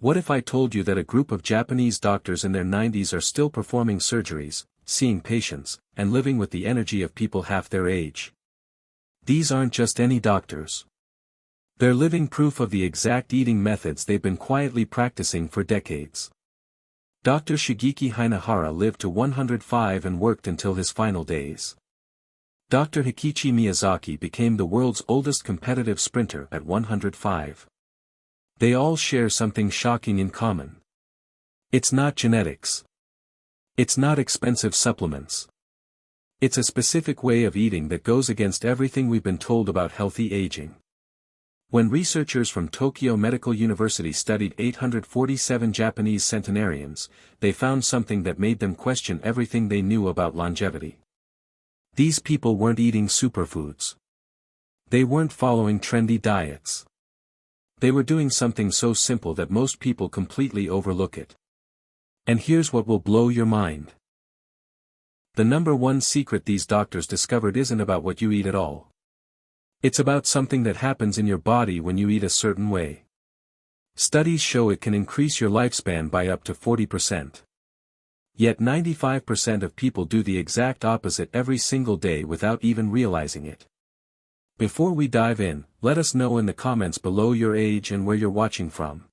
What if I told you that a group of Japanese doctors in their 90s are still performing surgeries, seeing patients, and living with the energy of people half their age? These aren't just any doctors. They're living proof of the exact eating methods they've been quietly practicing for decades. Dr. Shigeki Hinahara lived to 105 and worked until his final days. Dr. Hikichi Miyazaki became the world's oldest competitive sprinter at 105. They all share something shocking in common. It's not genetics. It's not expensive supplements. It's a specific way of eating that goes against everything we've been told about healthy aging. When researchers from Tokyo Medical University studied 847 Japanese centenarians, they found something that made them question everything they knew about longevity. These people weren't eating superfoods. They weren't following trendy diets. They were doing something so simple that most people completely overlook it. And here's what will blow your mind. The number one secret these doctors discovered isn't about what you eat at all. It's about something that happens in your body when you eat a certain way. Studies show it can increase your lifespan by up to 40%. Yet 95% of people do the exact opposite every single day without even realizing it. Before we dive in, let us know in the comments below your age and where you're watching from.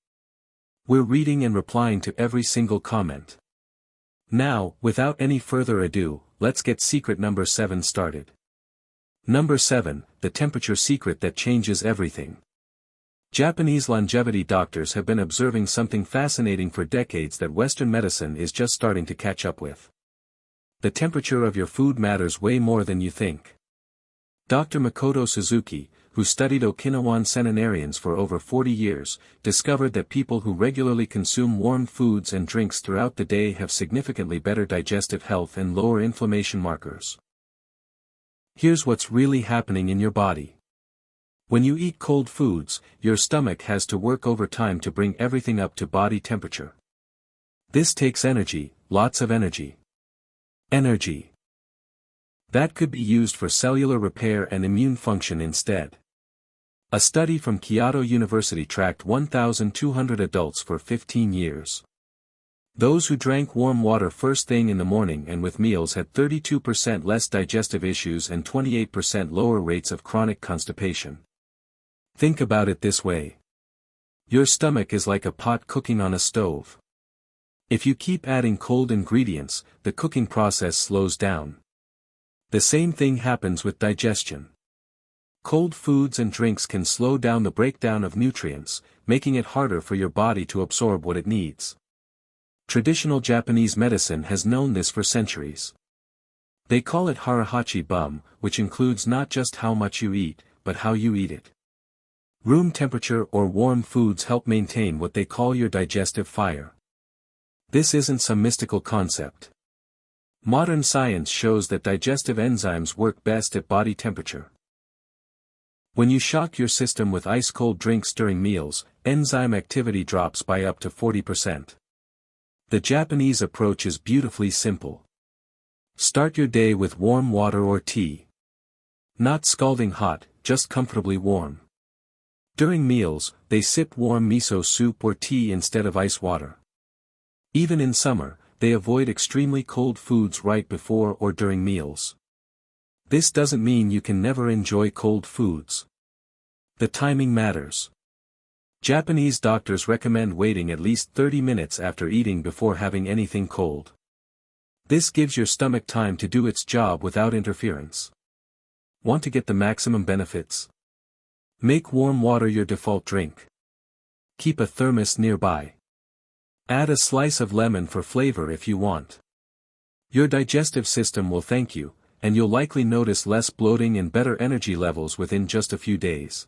We're reading and replying to every single comment. Now, without any further ado, let's get secret number 7 started. Number 7, the temperature secret that changes everything. Japanese longevity doctors have been observing something fascinating for decades that Western medicine is just starting to catch up with. The temperature of your food matters way more than you think. Dr. Makoto Suzuki, who studied Okinawan centenarians for over 40 years, discovered that people who regularly consume warm foods and drinks throughout the day have significantly better digestive health and lower inflammation markers. Here's what's really happening in your body. When you eat cold foods, your stomach has to work overtime to bring everything up to body temperature. This takes energy, lots of energy. Energy that could be used for cellular repair and immune function instead. A study from Kyoto University tracked 1,200 adults for 15 years. Those who drank warm water first thing in the morning and with meals had 32% less digestive issues and 28% lower rates of chronic constipation. Think about it this way. Your stomach is like a pot cooking on a stove. If you keep adding cold ingredients, the cooking process slows down. The same thing happens with digestion. Cold foods and drinks can slow down the breakdown of nutrients, making it harder for your body to absorb what it needs. Traditional Japanese medicine has known this for centuries. They call it harahachi bum, which includes not just how much you eat, but how you eat it. Room temperature or warm foods help maintain what they call your digestive fire. This isn't some mystical concept. Modern science shows that digestive enzymes work best at body temperature. When you shock your system with ice-cold drinks during meals, enzyme activity drops by up to 40%. The Japanese approach is beautifully simple. Start your day with warm water or tea. Not scalding hot, just comfortably warm. During meals, they sip warm miso soup or tea instead of ice water. Even in summer, they avoid extremely cold foods right before or during meals. This doesn't mean you can never enjoy cold foods. The timing matters. Japanese doctors recommend waiting at least 30 minutes after eating before having anything cold. This gives your stomach time to do its job without interference. Want to get the maximum benefits? Make warm water your default drink. Keep a thermos nearby. Add a slice of lemon for flavor if you want. Your digestive system will thank you, and you'll likely notice less bloating and better energy levels within just a few days.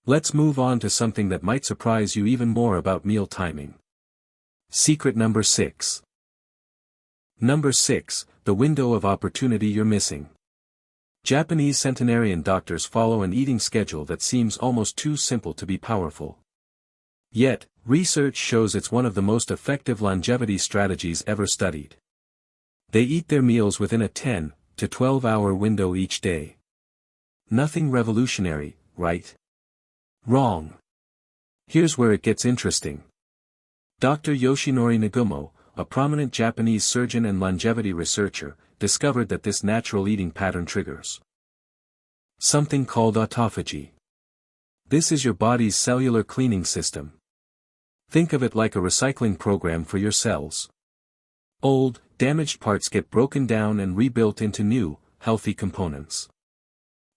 Let's move on to something that might surprise you even more about meal timing. Secret number 6. Number 6, the window of opportunity you're missing. Japanese centenarian doctors follow an eating schedule that seems almost too simple to be powerful. Yet, research shows it's one of the most effective longevity strategies ever studied. They eat their meals within a 10 to 12-hour window each day. Nothing revolutionary, right? Wrong. Here's where it gets interesting. Dr. Yoshinori Nagumo, a prominent Japanese surgeon and longevity researcher, discovered that this natural eating pattern triggers something called autophagy. This is your body's cellular cleaning system. Think of it like a recycling program for your cells. Old, damaged parts get broken down and rebuilt into new, healthy components.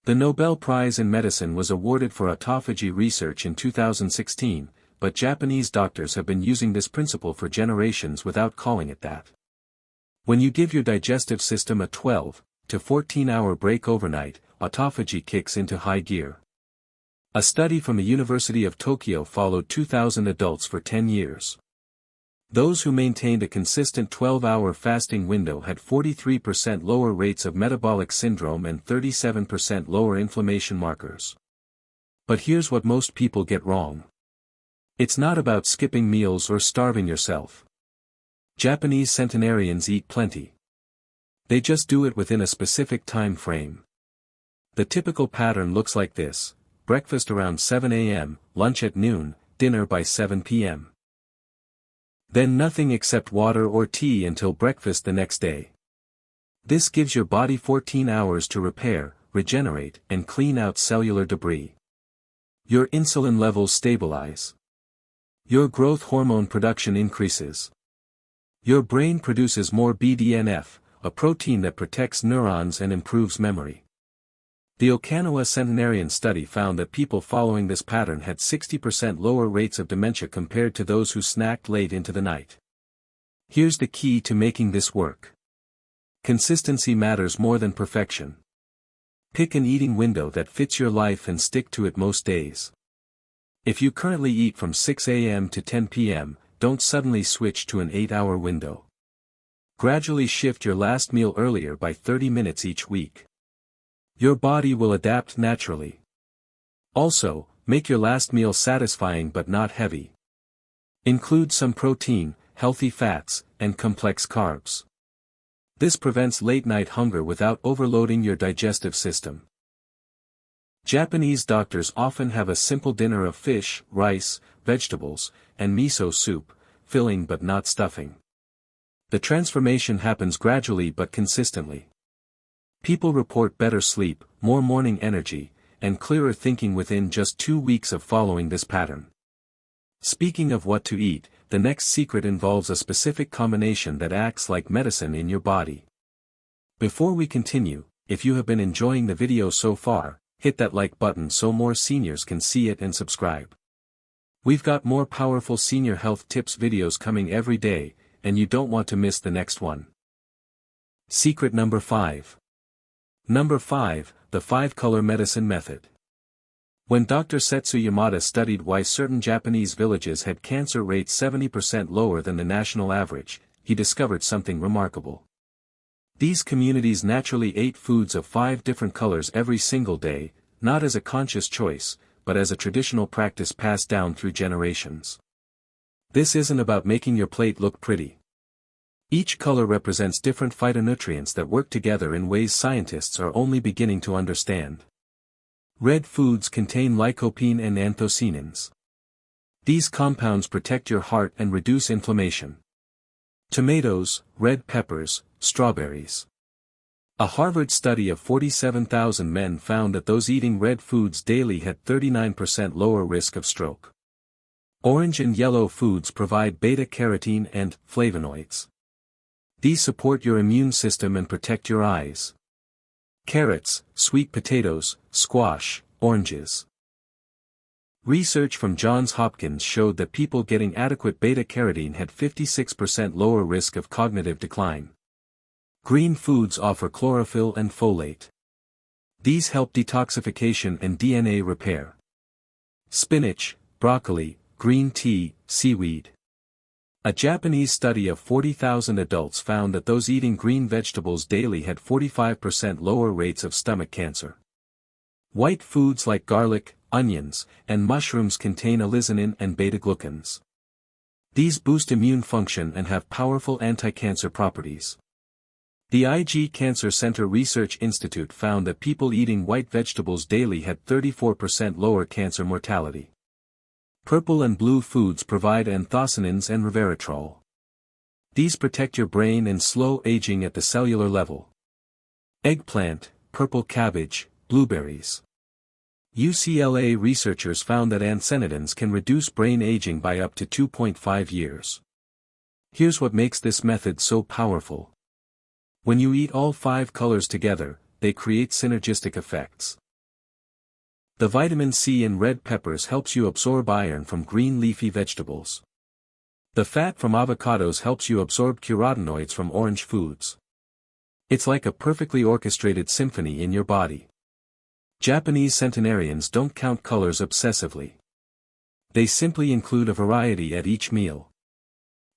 The Nobel Prize in Medicine was awarded for autophagy research in 2016, but Japanese doctors have been using this principle for generations without calling it that. When you give your digestive system a 12 to 14-hour break overnight, autophagy kicks into high gear. A study from the University of Tokyo followed 2,000 adults for 10 years. Those who maintained a consistent 12-hour fasting window had 43% lower rates of metabolic syndrome and 37% lower inflammation markers. But here's what most people get wrong. It's not about skipping meals or starving yourself. Japanese centenarians eat plenty. They just do it within a specific time frame. The typical pattern looks like this: breakfast around 7 a.m., lunch at noon, dinner by 7 p.m. Then nothing except water or tea until breakfast the next day. This gives your body 14 hours to repair, regenerate, and clean out cellular debris. Your insulin levels stabilize. Your growth hormone production increases. Your brain produces more BDNF, a protein that protects neurons and improves memory. The Okinawa Centenarian study found that people following this pattern had 60% lower rates of dementia compared to those who snacked late into the night. Here's the key to making this work. Consistency matters more than perfection. Pick an eating window that fits your life and stick to it most days. If you currently eat from 6 a.m. to 10 p.m., don't suddenly switch to an 8-hour window. Gradually shift your last meal earlier by 30 minutes each week. Your body will adapt naturally. Also, make your last meal satisfying but not heavy. Include some protein, healthy fats, and complex carbs. This prevents late-night hunger without overloading your digestive system. Japanese doctors often have a simple dinner of fish, rice, vegetables, and miso soup, filling but not stuffing. The transformation happens gradually but consistently. People report better sleep, more morning energy, and clearer thinking within just 2 weeks of following this pattern. Speaking of what to eat, the next secret involves a specific combination that acts like medicine in your body. Before we continue, if you have been enjoying the video so far, hit that like button so more seniors can see it and subscribe. We've got more powerful senior health tips videos coming every day, and you don't want to miss the next one. Secret number 5. Number 5, the 5-color medicine method. When Dr. Setsu Yamada studied why certain Japanese villages had cancer rates 70% lower than the national average, he discovered something remarkable. These communities naturally ate foods of 5 different colors every single day, not as a conscious choice, but as a traditional practice passed down through generations. This isn't about making your plate look pretty. Each color represents different phytonutrients that work together in ways scientists are only beginning to understand. Red foods contain lycopene and anthocyanins. These compounds protect your heart and reduce inflammation. Tomatoes, red peppers, strawberries. A Harvard study of 47,000 men found that those eating red foods daily had 39% lower risk of stroke. Orange and yellow foods provide beta-carotene and flavonoids. These support your immune system and protect your eyes. Carrots, sweet potatoes, squash, oranges. Research from Johns Hopkins showed that people getting adequate beta-carotene had 56% lower risk of cognitive decline. Green foods offer chlorophyll and folate. These help detoxification and DNA repair. Spinach, broccoli, green tea, seaweed. A Japanese study of 40,000 adults found that those eating green vegetables daily had 45% lower rates of stomach cancer. White foods like garlic, onions, and mushrooms contain allicin and beta-glucans. These boost immune function and have powerful anti-cancer properties. The IG Cancer Center Research Institute found that people eating white vegetables daily had 34% lower cancer mortality. Purple and blue foods provide anthocyanins and resveratrol. These protect your brain and slow aging at the cellular level. Eggplant, purple cabbage, blueberries. UCLA researchers found that anthocyans can reduce brain aging by up to 2.5 years. Here's what makes this method so powerful. When you eat all 5 colors together, they create synergistic effects. The vitamin C in red peppers helps you absorb iron from green leafy vegetables. The fat from avocados helps you absorb carotenoids from orange foods. It's like a perfectly orchestrated symphony in your body. Japanese centenarians don't count colors obsessively. They simply include a variety at each meal.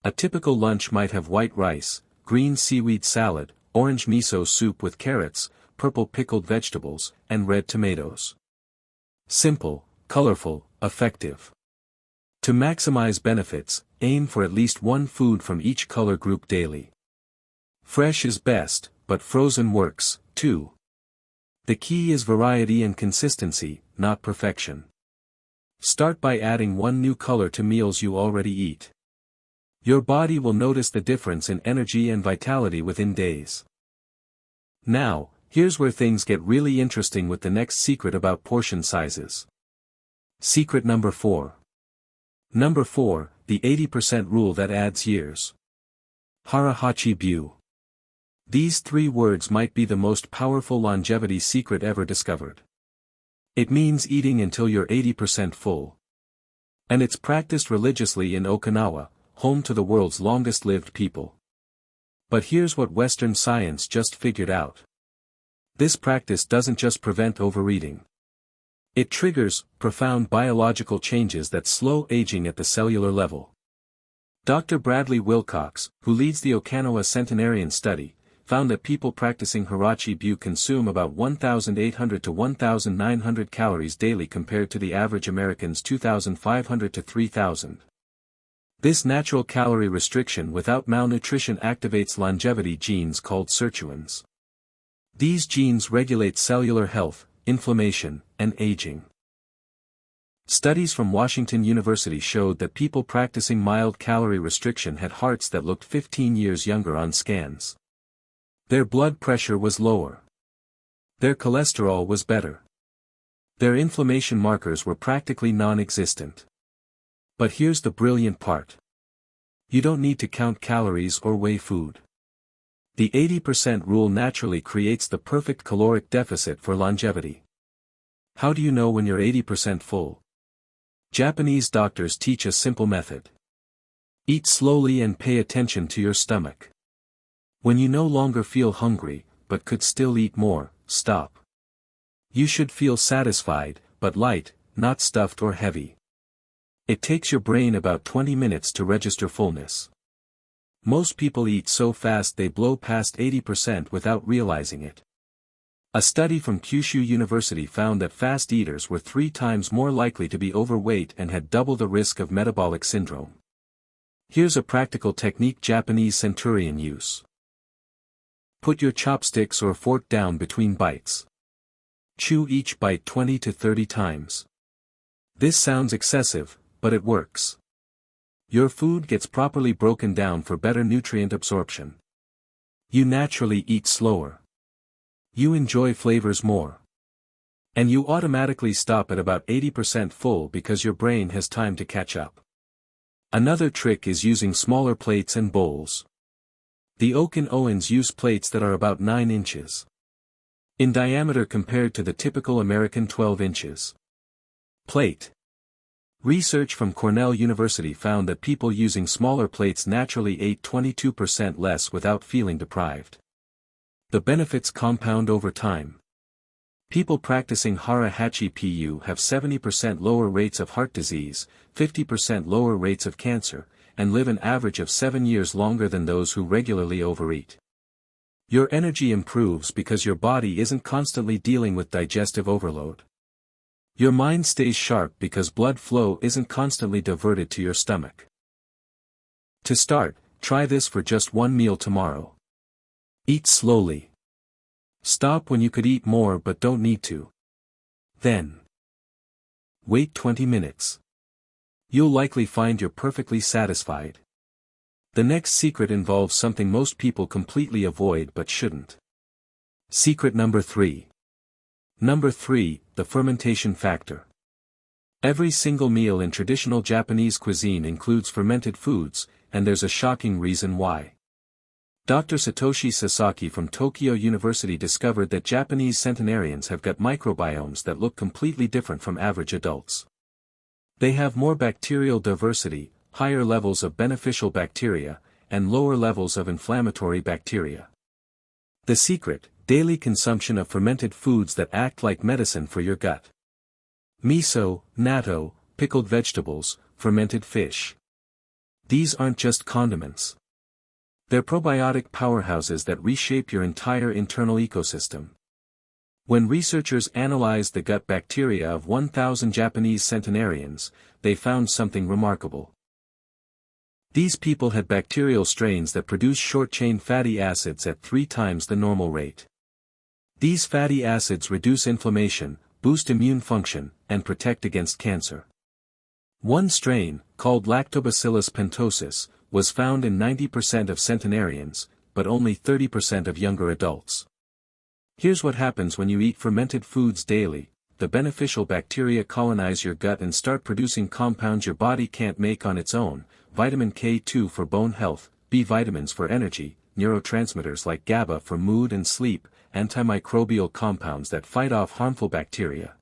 A typical lunch might have white rice, green seaweed salad, orange miso soup with carrots, purple pickled vegetables, and red tomatoes. Simple, colorful, effective. To maximize benefits, aim for at least one food from each color group daily. Fresh is best, but frozen works, too. The key is variety and consistency, not perfection. Start by adding one new color to meals you already eat. Your body will notice the difference in energy and vitality within days. Now, here's where things get really interesting with the next secret about portion sizes. Secret number 4. Number 4, the 80% rule that adds years. Hara-hachi byu. These 3 words might be the most powerful longevity secret ever discovered. It means eating until you're 80% full. And it's practiced religiously in Okinawa, home to the world's longest-lived people. But here's what Western science just figured out. This practice doesn't just prevent overeating. It triggers profound biological changes that slow aging at the cellular level. Dr. Bradley Wilcox, who leads the Okinawa Centenarian study, found that people practicing Hara-hachi byu consume about 1,800 to 1,900 calories daily compared to the average American's 2,500 to 3,000. This natural calorie restriction without malnutrition activates longevity genes called sirtuins. These genes regulate cellular health, inflammation, and aging. Studies from Washington University showed that people practicing mild calorie restriction had hearts that looked 15 years younger on scans. Their blood pressure was lower. Their cholesterol was better. Their inflammation markers were practically non-existent. But here's the brilliant part. You don't need to count calories or weigh food. The 80% rule naturally creates the perfect caloric deficit for longevity. How do you know when you're 80% full? Japanese doctors teach a simple method. Eat slowly and pay attention to your stomach. When you no longer feel hungry, but could still eat more, stop. You should feel satisfied, but light, not stuffed or heavy. It takes your brain about 20 minutes to register fullness. Most people eat so fast they blow past 80% without realizing it. A study from Kyushu University found that fast eaters were 3 times more likely to be overweight and had double the risk of metabolic syndrome. Here's a practical technique Japanese centenarian use. Put your chopsticks or fork down between bites. Chew each bite 20 to 30 times. This sounds excessive, but it works. Your food gets properly broken down for better nutrient absorption. You naturally eat slower. You enjoy flavors more. And you automatically stop at about 80% full because your brain has time to catch up. Another trick is using smaller plates and bowls. The Okinaans use plates that are about 9 inches in diameter compared to the typical American 12 inches plate. Research from Cornell University found that people using smaller plates naturally ate 22% less without feeling deprived. The benefits compound over time. People practicing Hara-hachi byu have 70% lower rates of heart disease, 50% lower rates of cancer, and live an average of 7 years longer than those who regularly overeat. Your energy improves because your body isn't constantly dealing with digestive overload. Your mind stays sharp because blood flow isn't constantly diverted to your stomach. To start, try this for just one meal tomorrow. Eat slowly. Stop when you could eat more but don't need to. Then wait 20 minutes. you'll likely find you're perfectly satisfied. The next secret involves something most people completely avoid but shouldn't. Secret number 3. Number 3, the fermentation factor. Every single meal in traditional Japanese cuisine includes fermented foods, and there's a shocking reason why. Dr. Satoshi Sasaki from Tokyo University discovered that Japanese centenarians have gut microbiomes that look completely different from average adults. They have more bacterial diversity, higher levels of beneficial bacteria, and lower levels of inflammatory bacteria. The secret: daily consumption of fermented foods that act like medicine for your gut. Miso, natto, pickled vegetables, fermented fish. These aren't just condiments. They're probiotic powerhouses that reshape your entire internal ecosystem. When researchers analyzed the gut bacteria of 1,000 Japanese centenarians, they found something remarkable. These people had bacterial strains that produce short-chain fatty acids at 3 times the normal rate. These fatty acids reduce inflammation, boost immune function, and protect against cancer. One strain, called Lactobacillus pentosus, was found in 90% of centenarians, but only 30% of younger adults. Here's what happens when you eat fermented foods daily: the beneficial bacteria colonize your gut and start producing compounds your body can't make on its own: vitamin K2 for bone health, B vitamins for energy, neurotransmitters like GABA for mood and sleep, antimicrobial compounds that fight off harmful bacteria.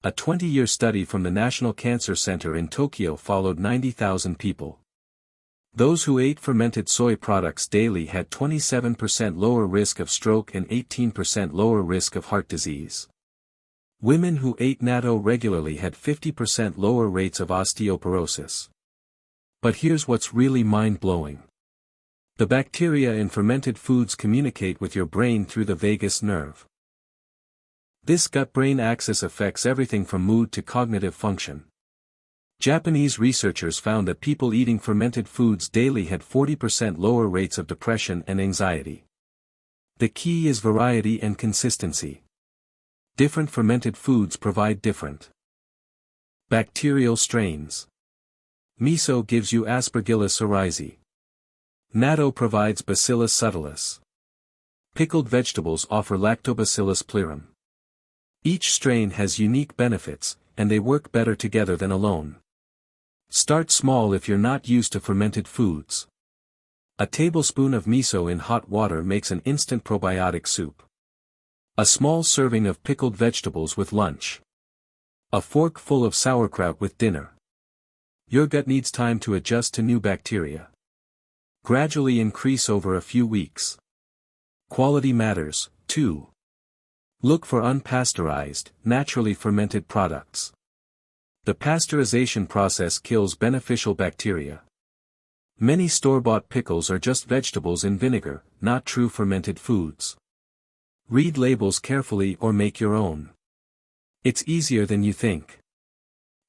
A 20-year study from the National Cancer Center in Tokyo followed 90,000 people. Those who ate fermented soy products daily had 27% lower risk of stroke and 18% lower risk of heart disease. Women who ate natto regularly had 50% lower rates of osteoporosis. But here's what's really mind-blowing. The bacteria in fermented foods communicate with your brain through the vagus nerve. This gut-brain axis affects everything from mood to cognitive function. Japanese researchers found that people eating fermented foods daily had 40% lower rates of depression and anxiety. The key is variety and consistency. Different fermented foods provide different bacterial strains. Miso gives you Aspergillus oryzae. Natto provides Bacillus subtilis. Pickled vegetables offer Lactobacillus plerum. Each strain has unique benefits, and they work better together than alone. Start small if you're not used to fermented foods. A tablespoon of miso in hot water makes an instant probiotic soup. A small serving of pickled vegetables with lunch. A fork full of sauerkraut with dinner. Your gut needs time to adjust to new bacteria. Gradually increase over a few weeks. Quality matters, too. Look for unpasteurized, naturally fermented products. The pasteurization process kills beneficial bacteria. Many store-bought pickles are just vegetables in vinegar, not true fermented foods. Read labels carefully or make your own. It's easier than you think.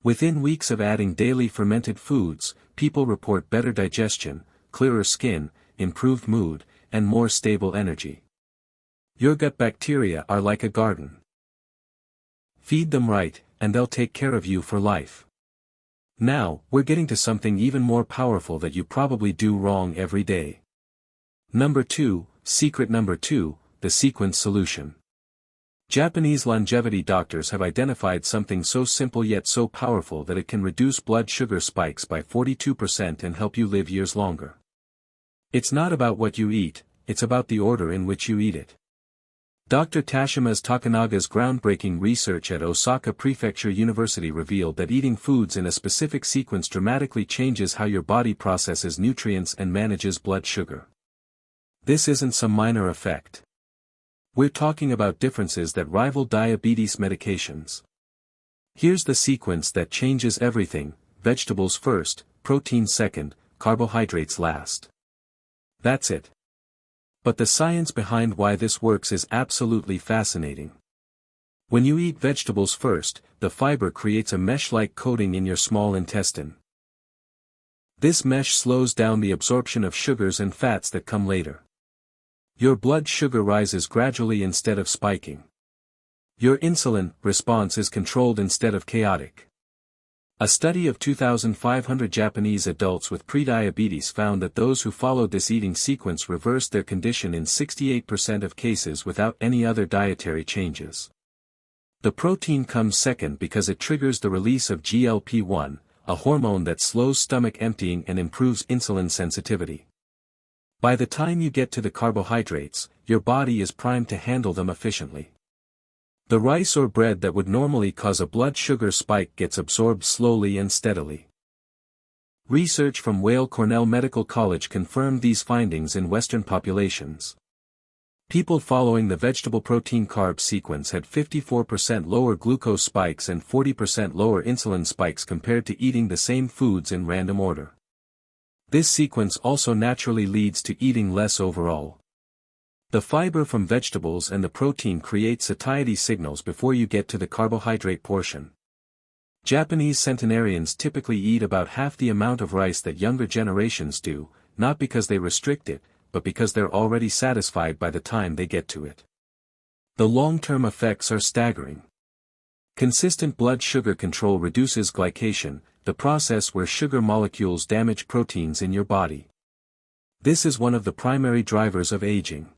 Within weeks of adding daily fermented foods, people report better digestion, clearer skin, improved mood, and more stable energy. Your gut bacteria are like a garden. Feed them right, and they'll take care of you for life. Now, we're getting to something even more powerful that you probably do wrong every day. Number 2, secret number 2, the sequence solution. Japanese longevity doctors have identified something so simple yet so powerful that it can reduce blood sugar spikes by 42% and help you live years longer. It's not about what you eat, it's about the order in which you eat it. Dr. Tashima's Takanaga's groundbreaking research at Osaka Prefecture University revealed that eating foods in a specific sequence dramatically changes how your body processes nutrients and manages blood sugar. This isn't some minor effect. We're talking about differences that rival diabetes medications. Here's the sequence that changes everything: vegetables first, protein second, carbohydrates last. That's it. But the science behind why this works is absolutely fascinating. When you eat vegetables first, the fiber creates a mesh-like coating in your small intestine. This mesh slows down the absorption of sugars and fats that come later. Your blood sugar rises gradually instead of spiking. Your insulin response is controlled instead of chaotic. A study of 2,500 Japanese adults with prediabetes found that those who followed this eating sequence reversed their condition in 68% of cases without any other dietary changes. The protein comes second because it triggers the release of GLP-1, a hormone that slows stomach emptying and improves insulin sensitivity. By the time you get to the carbohydrates, your body is primed to handle them efficiently. The rice or bread that would normally cause a blood sugar spike gets absorbed slowly and steadily. Research from Weill Cornell Medical College confirmed these findings in Western populations. People following the vegetable protein-carb sequence had 54% lower glucose spikes and 40% lower insulin spikes compared to eating the same foods in random order. This sequence also naturally leads to eating less overall. The fiber from vegetables and the protein create satiety signals before you get to the carbohydrate portion. Japanese centenarians typically eat about half the amount of rice that younger generations do, not because they restrict it, but because they're already satisfied by the time they get to it. The long-term effects are staggering. Consistent blood sugar control reduces glycation, the process where sugar molecules damage proteins in your body. This is one of the primary drivers of aging.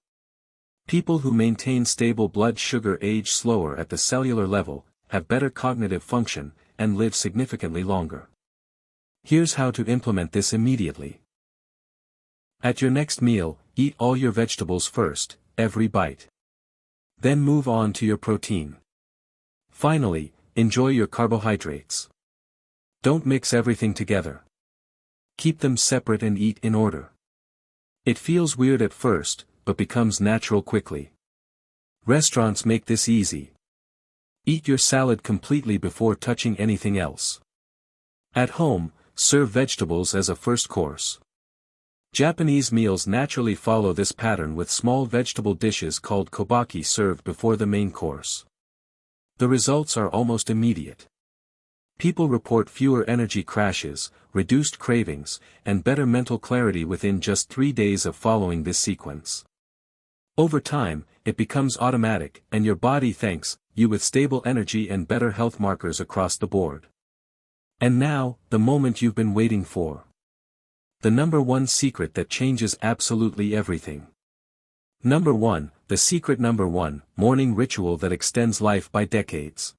People who maintain stable blood sugar age slower at the cellular level, have better cognitive function, and live significantly longer. Here's how to implement this immediately. At your next meal, eat all your vegetables first, every bite. Then move on to your protein. Finally, enjoy your carbohydrates. Don't mix everything together. Keep them separate and eat in order. It feels weird at first, but becomes natural quickly. Restaurants make this easy. Eat your salad completely before touching anything else. At home, serve vegetables as a first course. Japanese meals naturally follow this pattern with small vegetable dishes called kobaki served before the main course. The results are almost immediate. People report fewer energy crashes, reduced cravings, and better mental clarity within just 3 days of following this sequence. Over time, it becomes automatic, and your body thanks you with stable energy and better health markers across the board. And now, the moment you've been waiting for. The number one secret that changes absolutely everything. Number 1, the secret number 1, morning ritual that extends life by decades.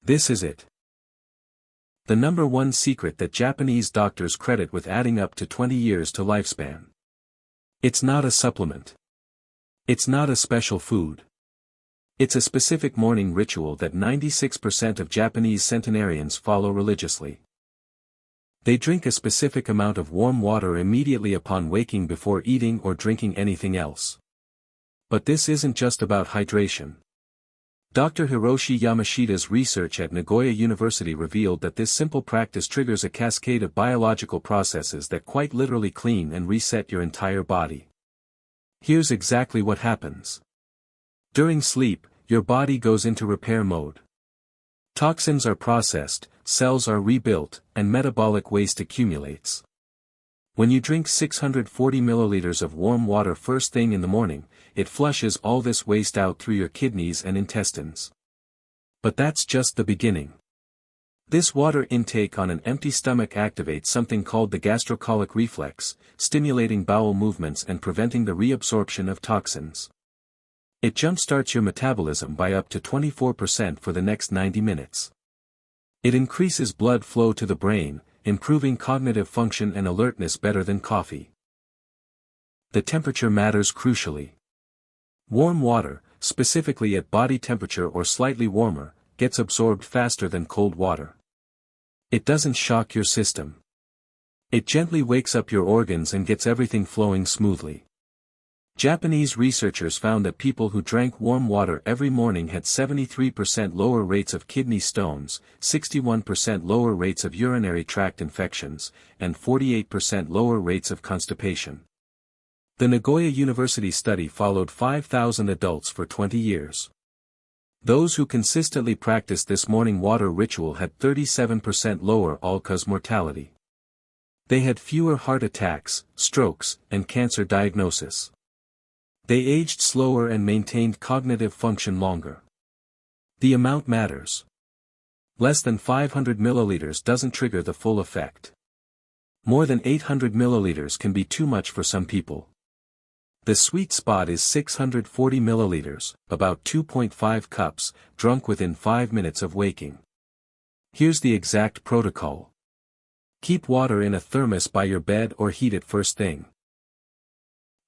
This is it. The number 1 secret that Japanese doctors credit with adding up to 20 years to lifespan. It's not a supplement. It's not a special food. It's a specific morning ritual that 96% of Japanese centenarians follow religiously. They drink a specific amount of warm water immediately upon waking before eating or drinking anything else. But this isn't just about hydration. Dr. Hiroshi Yamashita's research at Nagoya University revealed that this simple practice triggers a cascade of biological processes that quite literally clean and reset your entire body. Here's exactly what happens. During sleep, your body goes into repair mode. Toxins are processed, cells are rebuilt, and metabolic waste accumulates. When you drink 640 milliliters of warm water first thing in the morning, it flushes all this waste out through your kidneys and intestines. But that's just the beginning. This water intake on an empty stomach activates something called the gastrocolic reflex, stimulating bowel movements and preventing the reabsorption of toxins. It jumpstarts your metabolism by up to 24% for the next 90 minutes. It increases blood flow to the brain, improving cognitive function and alertness better than coffee. The temperature matters crucially. Warm water, specifically at body temperature or slightly warmer, gets absorbed faster than cold water. It doesn't shock your system. It gently wakes up your organs and gets everything flowing smoothly. Japanese researchers found that people who drank warm water every morning had 73% lower rates of kidney stones, 61% lower rates of urinary tract infections, and 48% lower rates of constipation. The Nagoya University study followed 5,000 adults for 20 years. Those who consistently practiced this morning water ritual had 37% lower all-cause mortality. They had fewer heart attacks, strokes, and cancer diagnosis. They aged slower and maintained cognitive function longer. The amount matters. Less than 500 milliliters doesn't trigger the full effect. More than 800 milliliters can be too much for some people. The sweet spot is 640 milliliters, about 2.5 cups, drunk within 5 minutes of waking. Here's the exact protocol. Keep water in a thermos by your bed or heat it first thing.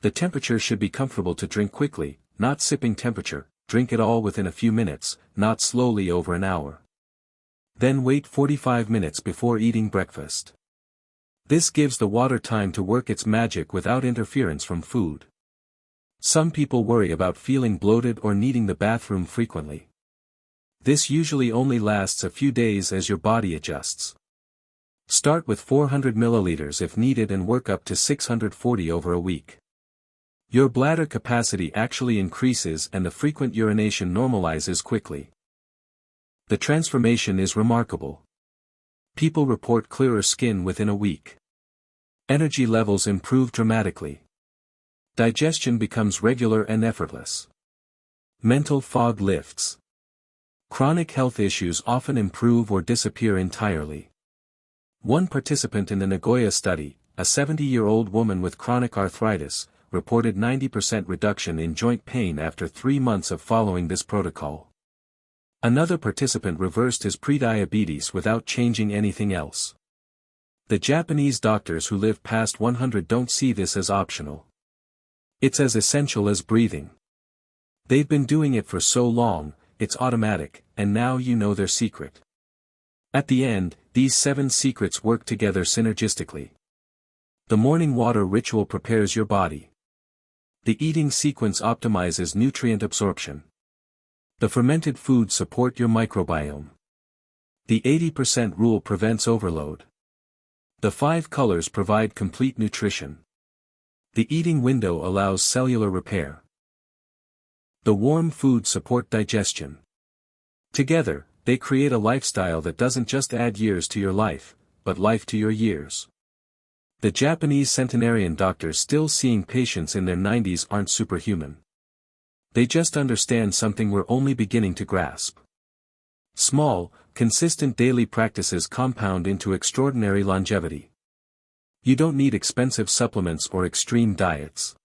The temperature should be comfortable to drink quickly, not sipping temperature. Drink it all within a few minutes, not slowly over an hour. Then wait 45 minutes before eating breakfast. This gives the water time to work its magic without interference from food. Some people worry about feeling bloated or needing the bathroom frequently. This usually only lasts a few days as your body adjusts. Start with 400 milliliters if needed and work up to 640 over a week. Your bladder capacity actually increases and the frequent urination normalizes quickly. The transformation is remarkable. People report clearer skin within a week. Energy levels improve dramatically. Digestion becomes regular and effortless. Mental fog lifts. Chronic health issues often improve or disappear entirely. One participant in the Nagoya study, a 70-year-old woman with chronic arthritis, reported 90% reduction in joint pain after 3 months of following this protocol. Another participant reversed his prediabetes without changing anything else. The Japanese doctors who live past 100 don't see this as optional. It's as essential as breathing. They've been doing it for so long, it's automatic, and now you know their secret. At the end, these 7 secrets work together synergistically. The morning water ritual prepares your body. The eating sequence optimizes nutrient absorption. The fermented foods support your microbiome. The 80% rule prevents overload. The 5 colors provide complete nutrition. The eating window allows cellular repair. The warm foods support digestion. Together, they create a lifestyle that doesn't just add years to your life, but life to your years. The Japanese centenarian doctors still seeing patients in their 90s aren't superhuman. They just understand something we're only beginning to grasp. Small, consistent daily practices compound into extraordinary longevity. You don't need expensive supplements or extreme diets.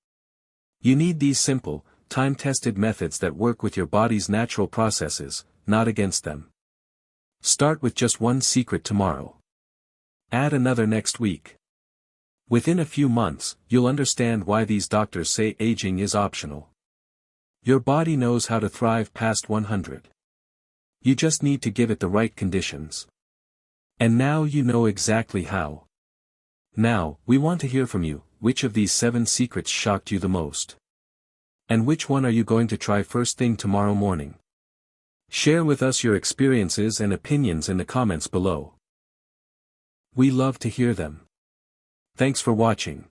You need these simple, time-tested methods that work with your body's natural processes, not against them. Start with just one secret tomorrow. Add another next week. Within a few months, you'll understand why these doctors say aging is optional. Your body knows how to thrive past 100. You just need to give it the right conditions. And now you know exactly how. Now, we want to hear from you. Which of these 7 secrets shocked you the most? And which one are you going to try first thing tomorrow morning? Share with us your experiences and opinions in the comments below. We love to hear them. Thanks for watching.